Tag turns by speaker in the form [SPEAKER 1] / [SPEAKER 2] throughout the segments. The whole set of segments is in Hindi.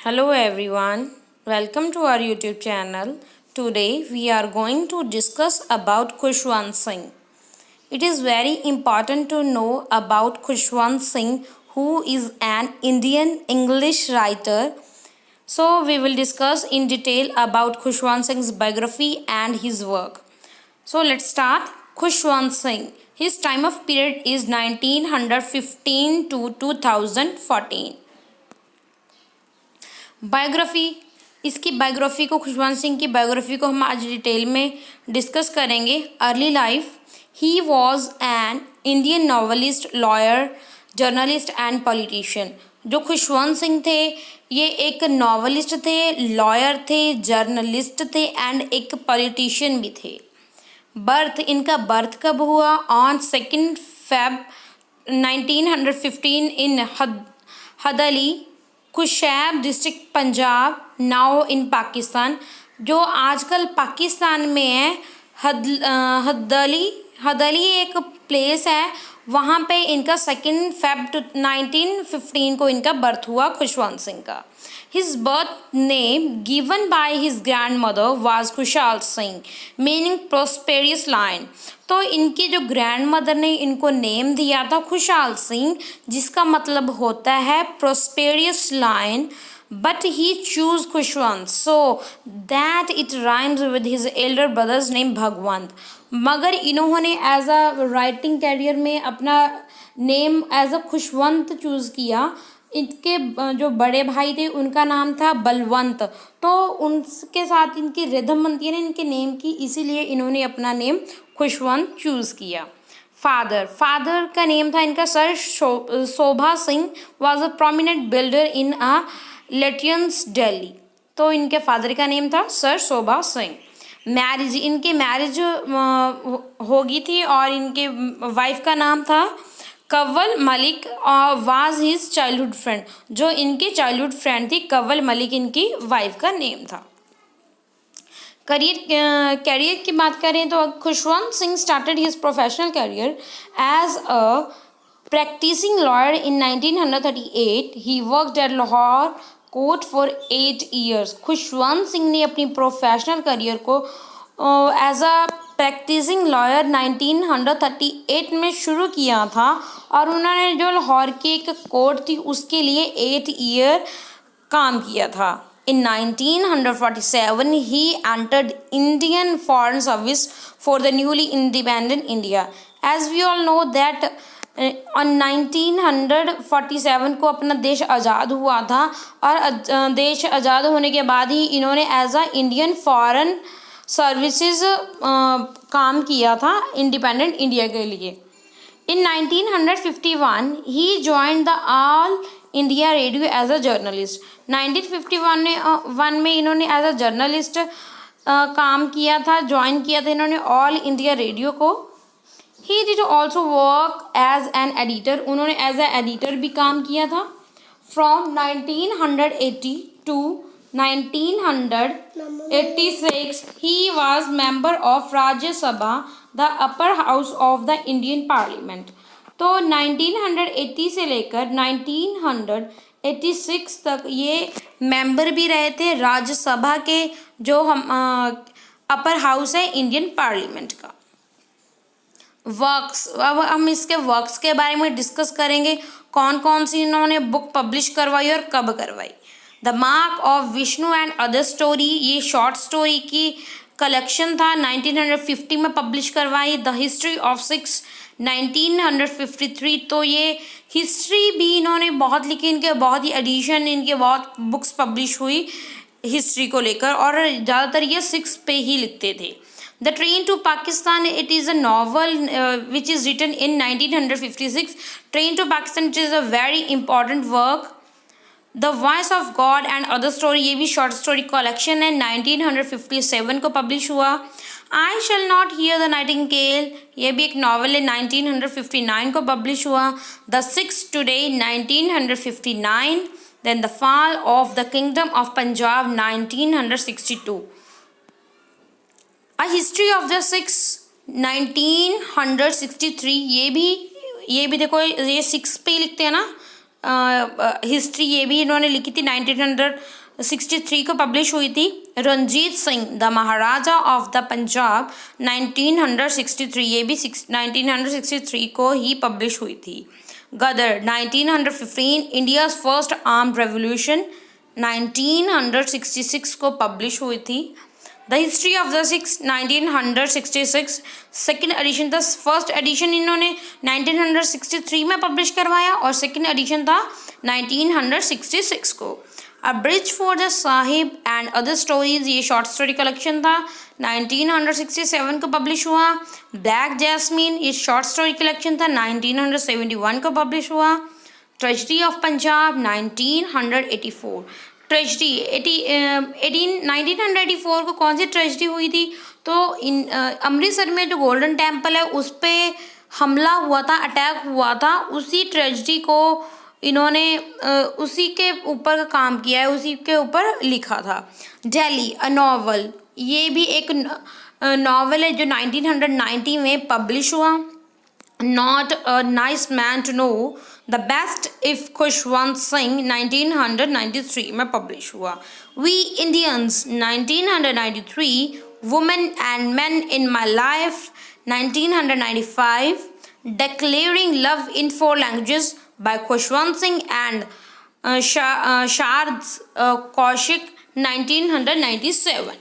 [SPEAKER 1] Hello everyone, welcome to our YouTube channel. Today we are going to discuss about Khushwant Singh. It is very important to know about Khushwant Singh, who is an Indian English writer. So we will discuss in detail about Khushwant Singh's biography and his work. So let's start. Khushwant Singh. His time of period is 1915 to 2014. Biography, इसकी बायोग्राफी को खुशवंत सिंह की बायोग्राफी को हम आज डिटेल में डिस्कस करेंगे. Early life. He was an Indian novelist, lawyer, journalist and politician. जो खुशवंत सिंह थे ये एक नॉवलिस्ट थे, लॉयर थे, जर्नलिस्ट थे एंड एक पॉलिटिशियन भी थे. इनका बर्थ कब हुआ? On 2 Feb 1915 in Hadali, Khushab district, Punjab, now in Pakistan. जो आजकल पाकिस्तान में है. हदली एक प्लेस है, वहाँ पे इनका 2 Feb 1915 को इनका बर्थ हुआ खुशवंत सिंह का. His birth name given by his grand mother was खुशहाल सिंह, मीनिंग प्रोस्पेरियस लाइन. तो इनकी जो ग्रैंड मदर ने इनको नेम दिया था खुशहाल सिंह, जिसका मतलब होता है prosperous line. But he chose Khushwant so that it rhymes with his elder brother's name Bhagwant. मगर इन्होंने एज अ राइटिंग कैरियर में अपना name as a Khushwant choose किया. इनके जो बड़े भाई थे उनका नाम था बलवंत, तो उनके साथ इनकी रिदम बनती है ना इनके नेम की, इसीलिए इन्होंने अपना नेम खुशवंत चूज़ किया. फादर का नेम था इनका sir Sobha Singh, was a prominent builder in a Lutyens Delhi. तो इनके फादर का नेम था सर शोभा सिंह. इनकी मैरिज होगी थी और इनके वाइफ का नाम था Kanwal Malik, was his childhood friend. जो इनकी चाइल्डहुड फ्रेंड थी कंवल मलिक, इनकी वाइफ का नेम था. कैरियर की बात करें तो Khushwant Singh started his professional career as a practising lawyer in 1938. He worked at Lahore court for 8 years. Khushwant Singh ने अपनी प्रोफेशनल करियर को एज अ प्रैक्टिसिंग लॉयर 1938 में शुरू किया था और उन्होंने जो लाहौर की एक कोर्ट थी उसके लिए 8 year काम किया था. In 1947, he entered Indian Foreign Service for the newly independent India. As we all know that on 1947 को अपना देश आज़ाद हुआ था और देश आज़ाद होने के बाद ही इन्होंने as a Indian foreign services काम किया था इंडिपेंडेंट इंडिया के लिए. In 1951, he joined the All India Radio as a journalist. 1951 में इन्होंने एज अ जर्नलिस्ट काम किया था, ज्वाइन किया था इन्होंने ऑल इंडिया रेडियो को. He did also work as an editor. उन्होंने एज ए एडिटर भी काम किया था. From 1980 to 1986 he was member of Rajya Sabha, the upper house of the Indian Parliament. तो 1980 से लेकर 1986 तक ये मेंबर भी रहे थे राज्यसभा के, जो हम अपर हाउस है इंडियन पार्लियामेंट का. वर्क्स, अब हम इसके वर्क्स के बारे में डिस्कस करेंगे. कौन कौन सी इन्होंने बुक पब्लिश करवाई और कब करवाई. The mark of Vishnu and other story, ये शॉर्ट स्टोरी की कलेक्शन था, 1950 में पब्लिश करवाई. द हिस्ट्री ऑफ सिक्स 1953, तो ये हिस्ट्री भी इन्होंने बहुत लिखी. इनके बहुत ही एडिशन, इनके बहुत बुक्स पब्लिश हुई हिस्ट्री को लेकर और ज़्यादातर ये 6 पे ही लिखते थे. The train to Pakistan, it is a novel which is written in 1956. Train to Pakistan it is a very important work. The voice of God and other story, ये भी शॉर्ट स्टोरी कलेक्शन है, 1957 को पब्लिश हुआ. I shall not hear the nightingale, ये भी एक नॉवल है, 1959 को पब्लिश हुआ. The Sikhs today 1959. Then the fall of the kingdom of Punjab 1962. A history of the Sikhs 1963, ये भी देखो, ये 6 पे लिखते हैं ना हिस्ट्री ये भी इन्होंने लिखी थी, 1963 को पब्लिश हुई थी। Ranjit Singh the Maharaja of the Punjab 1963, ये भी 1963 को ही पब्लिश हुई थी। Ghadar 1915 India's first armed revolution 1966 को पब्लिश हुई थी। The history of the Sikhs 1966 second edition था। फर्स्ट एडिशन इन्होंने 1963 में पब्लिश करवाया और सेकेंड एडिशन था 1966 को। अ bridge for the sahib and other stories, ये शॉर्ट स्टोरी कलेक्शन था, 1967 को पब्लिश हुआ। ब्लैक जैस्मीन, ये शॉर्ट स्टोरी कलेक्शन था, 1971 को पब्लिश हुआ। Tragedy of Punjab 1984। ट्रेजेडी 1984 को कौन सी ट्रेजेडी हुई थी? तो अमृतसर में जो गोल्डन टेम्पल है उस पर हमला हुआ था, अटैक हुआ था, उसी ट्रेजेडी को इन्होंने उसी के ऊपर काम किया है, उसी के ऊपर लिखा था। दिल्ली अ नॉवल, ये भी एक नॉवल है जो 1990 में पब्लिश हुआ। Not a nice man to know the best if Khushwant Singh 1993 में पब्लिश हुआ। We Indians 1993, women and men in my life 1995, declaring love in 4 languages by Khushwant Singh and Sharad Kaushik 1997।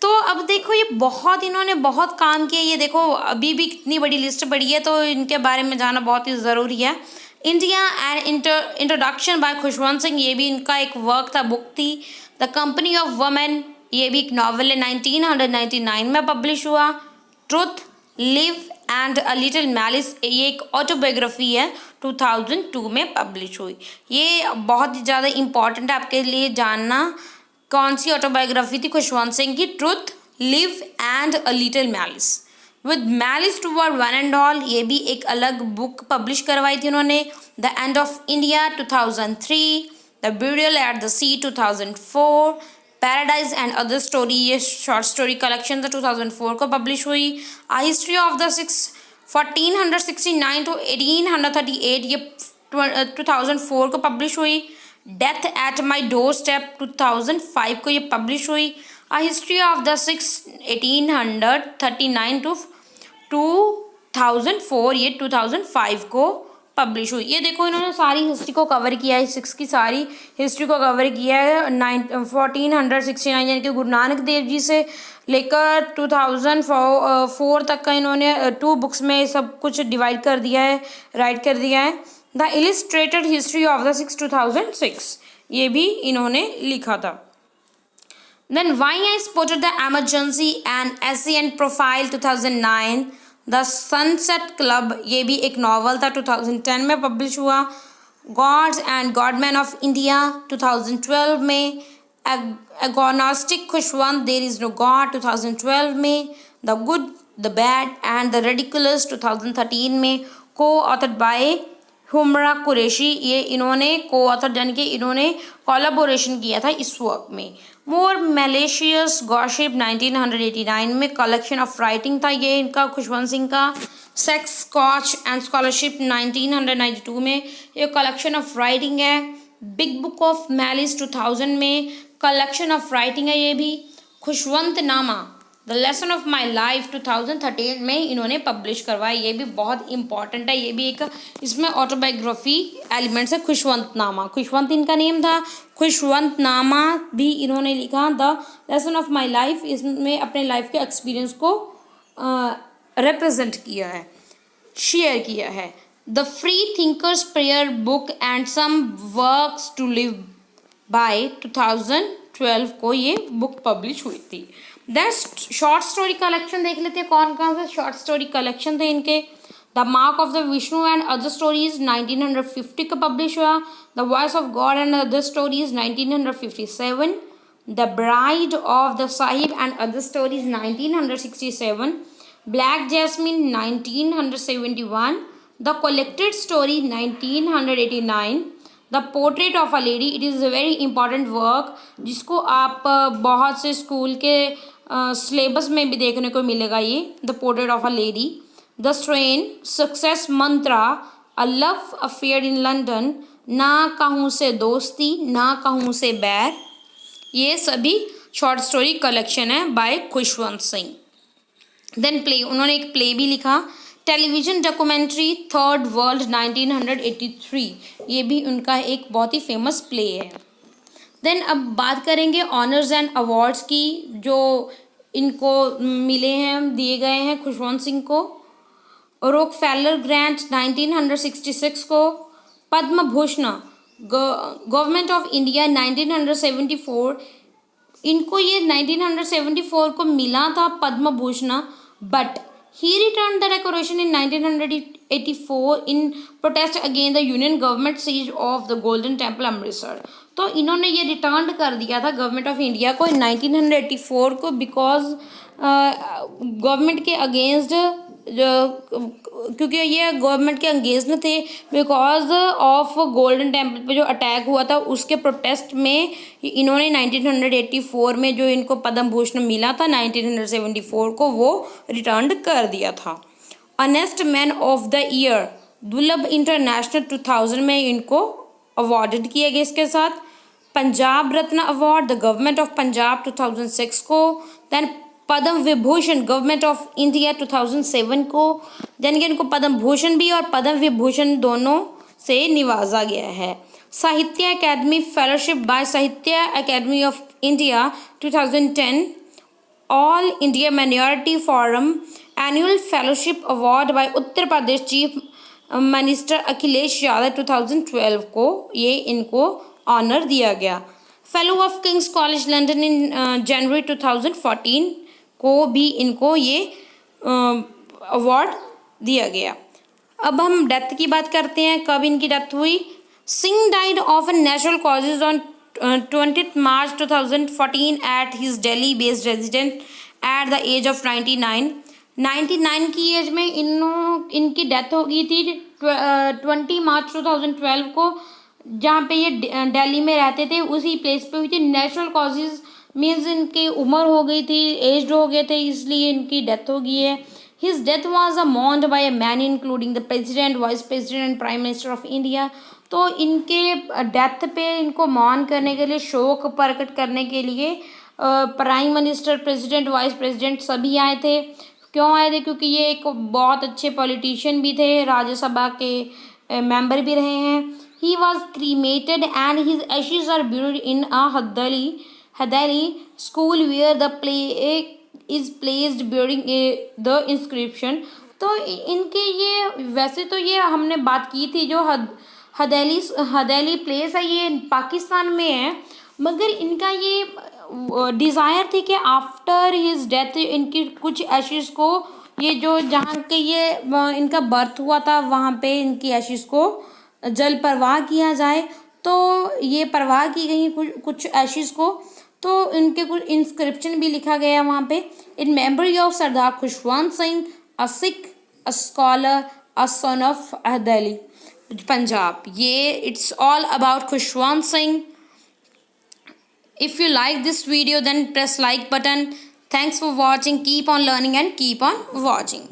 [SPEAKER 1] तो अब देखो ये बहुत इन्होंने बहुत काम किया। ये देखो अभी भी कितनी बड़ी लिस्ट पड़ी है, तो इनके बारे में जानना बहुत ही ज़रूरी है। India and introduction by Khushwant Singh, ये भी इनका एक वर्क था, बुक थी। द कंपनी ऑफ वुमेन, ये भी एक नॉवल है, 1999 में पब्लिश हुआ। Truth, live and a little malice, ये एक ऑटोबायोग्राफी है, 2002 में पब्लिश हुई। ये बहुत ही ज़्यादा इम्पॉर्टेंट है आपके लिए जानना। कौन सी ऑटोबायोग्राफी थी खुशवंत सिंह की? Truth, live and a little malice. With malice toward one and all, ये भी एक अलग बुक पब्लिश करवाई थी उन्होंने। The end of India 2003, the burial at the sea 2004, paradise and other story, ये शॉर्ट स्टोरी कलेक्शन था, 2004 को पब्लिश हुई। A history of the Sikhs 1469 to 1838, ये 2004 को पब्लिश हुई। Death at my doorstep 2005 को ये पब्लिश हुई। अ history of the six 1839 to 2004, ये 2005 को पब्लिश हुई। ये देखो इन्होंने सारी हिस्ट्री को कवर किया है, सिक्स की सारी हिस्ट्री को कवर किया है। 1469 यानी कि गुरु नानक देव जी से लेकर 2004 तक का इन्होंने 2 बुक्स में सब कुछ डिवाइड कर दिया है, राइट कर दिया है। The illustrated history of the Sikhs 2006, ये भी इन्होंने लिखा था। Then why I spotted the emergency and Asian profile 2009, the sunset club, ये भी एक नॉवल था, 2010 में पब्लिश हुआ। Gods and godman of India 2012 में। Agnostic Khushwant, there is no god 2012 में। The good, the bad and the ridiculous 2013 में। को ऑथर्ड बाय हुमरा कुरैशी, ये इन्होंने को ऑथर यानी कि इन्होंने कोलैबोरेशन किया था इस वर्क में। मोर मैलिशियस गॉसिप 1989 में कलेक्शन ऑफ राइटिंग था, ये इनका खुशवंत सिंह का। सेक्स, स्कॉच एंड स्कॉलरशिप 1992 में, ये कलेक्शन ऑफ राइटिंग है। बिग बुक ऑफ मैलिस 2000 में कलेक्शन ऑफ राइटिंग है, ये भी। खुशवंत नामा the lesson of my life 2013 में इन्होंने पब्लिश करवाया, ये भी बहुत इंपॉर्टेंट है। ये भी एक इसमें ऑटोबायोग्राफी एलिमेंट्स है। खुशवंत नामा, खुशवंत इनका नेम था, खुशवंत नामा भी इन्होंने लिखा। The lesson of my life, इसमें अपने लाइफ के एक्सपीरियंस को रिप्रेजेंट किया है, शेयर किया है। The free thinkers prayer book and some works to live by 2012 को ये बुक पब्लिश हुई थी। देन शॉर्ट स्टोरी कलेक्शन देख लेते हैं कौन कौन से शॉर्ट स्टोरी कलेक्शन थे इनके। The mark of the Vishnu and other stories 1950 का पब्लिश हुआ। The voice of God and other stories 1957। The bride of the sahib and other stories 1967। Black jasmine 1971। The collected story 1989। The portrait of a lady, it is a very important work जिसको आप बहुत से स्कूल के सिलेबस में भी देखने को मिलेगा ये। The portrait of a lady. The strain, success Mantra, a love affair in London, ना कहूँ से दोस्ती ना कहूँ से बैर, ये सभी शॉर्ट स्टोरी कलेक्शन है by Khushwant Singh. Then play, उन्होंने एक प्ले भी लिखा, टेलीविज़न डॉक्यूमेंट्री थर्ड वर्ल्ड 1983, ये भी उनका एक बहुत ही फेमस प्ले है। देन अब बात करेंगे ऑनर्स एंड अवार्ड्स की जो इनको मिले हैं, दिए गए हैं खुशवंत सिंह को। रॉकफेलर ग्रांट 1966 को, Padma Bhushan government of India 1974, इनको ये 1974 को मिला था Padma Bhushan, but he return the decoration in 1984 in protest against the union government siege of the Golden Temple Amritsar. तो इन्होंने ये रिटर्न कर दिया था गवर्नमेंट ऑफ इंडिया को 1984 को, बिकॉज गवर्नमेंट के अगेंस्ट, क्योंकि ये गवर्नमेंट के अगेंस्ट थे, बिकॉज ऑफ गोल्डन टेम्पल पे जो अटैक हुआ था उसके प्रोटेस्ट में इन्होंने 1984 में जो इनको पद्म भूषण मिला था 1974 को, वो रिटर्न कर दिया था। Honest man of the year दुर्लभ इंटरनेशनल 2000 में इनको अवॉर्डेड किया गया इसके साथ। Punjab Ratna award the government of Punjab 2006 को। Then Padma Vibhushan government of India 2007 को। देन इनको पद्म भूषण भी और पद्म विभूषण दोनों से निवाजा गया है। Sahitya academy fellowship by Sahitya academy of India 2010। All India minority forum annual fellowship award by Uttar Pradesh chief minister Akhilesh Yadav 2012 को ये इनको ऑनर दिया गया। Fellow of King's college London in जनवरी 2014 को भी इनको ये अवार्ड दिया गया। अब हम डेथ की बात करते हैं, कब इनकी डेथ हुई। Singh died of natural causes on 20 March 2014 at his Delhi based resident at the age of 99 की एज में इनकी डेथ हो गई थी 20 मार्च 2012 को, जहाँ पे ये दिल्ली में रहते थे उसी प्लेस पे हुई थी। नेचुरल कॉजेज मीन्स इनकी उम्र हो गई थी, एज्ड हो गए थे, इसलिए इनकी डेथ हो गई है। His death was mourned by a many including the president, vice president and prime minister of India. तो इनके डेथ पे इनको मौन करने के लिए, शोक प्रकट करने के लिए prime minister, president, vice president सभी आए थे। क्यों आए थे? क्योंकि ये एक बहुत अच्छे पॉलिटिशियन भी थे, राज्यसभा के मेंबर भी रहे हैं। He was cremated and his ashes are buried in a Hadali school where the play is placed during the inscription. तो इनके ये, वैसे तो ये हमने बात की थी जो हदैली प्लेस है ये पाकिस्तान में है, मगर इनका ये डिज़ायर थी कि आफ्टर हिज डेथ इनकी कुछ एशेस को, ये जो जहाँ के ये इनका बर्थ हुआ था वहाँ पे इनकी एशेस को जल प्रवाह किया जाए। तो ये प्रवाह की गई कुछ एशेस को, तो इनके कुछ इंस्क्रिप्शन भी लिखा गया वहाँ पे, in memory of Sardar Khushwant Singh, a Sikh, a scholar, a son of Delhi Punjab. ये it's all about Khushwant Singh. If you like this video, then press like button. Thanks for watching. Keep on learning and keep on watching.